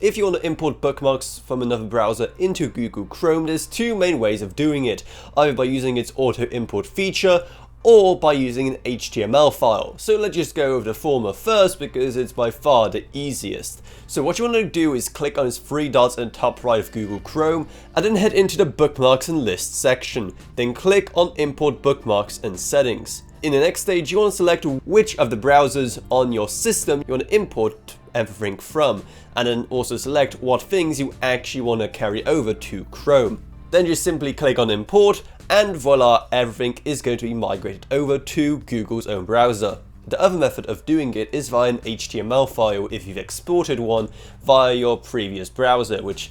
If you want to import bookmarks from another browser into Google Chrome, there's two main ways of doing it, either by using its auto import feature or by using an HTML file. So let's just go over the former first because it's by far the easiest. So what you want to do is click on these three dots in the top right of Google Chrome and then head into the Bookmarks and Lists section. Then click on Import Bookmarks and Settings. In the next stage, you want to select which of the browsers on your system you want to import everything from, and then also select what things you actually want to carry over to Chrome. Then just simply click on Import, and voila, everything is going to be migrated over to Google's own browser. The other method of doing it is via an HTML file if you've exported one via your previous browser, which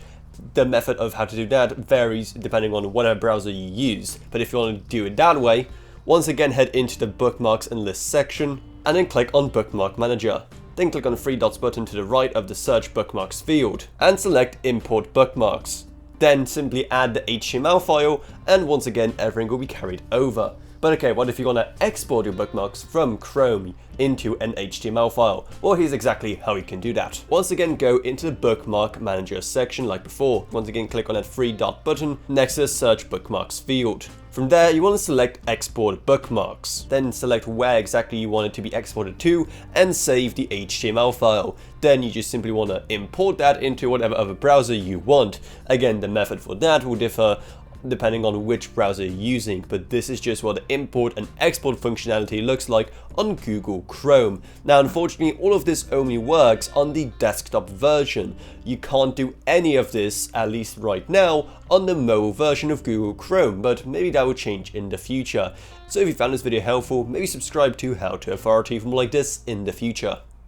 the method of how to do that varies depending on whatever browser you use. But if you want to do it that way, once again head into the Bookmarks and Lists section and then click on Bookmark Manager. Then click on the three dots button to the right of the Search Bookmarks field and select Import Bookmarks. Then simply add the HTML file and once again everything will be carried over. But okay, what if you want to export your bookmarks from Chrome into an HTML file? Well, here's exactly how you can do that. Once again, go into the Bookmark Manager section like before. Once again, click on that three dot button next to the Search Bookmarks field. From there, you want to select Export Bookmarks. Then select where exactly you want it to be exported to and save the HTML file. Then you just simply want to import that into whatever other browser you want. Again, the method for that will differ depending on which browser you're using, but this is just what the import and export functionality looks like on Google Chrome. Now, unfortunately, all of this only works on the desktop version. You can't do any of this, at least right now, on the mobile version of Google Chrome, but maybe that will change in the future. So if you found this video helpful, maybe subscribe to How to Authority for more like this in the future.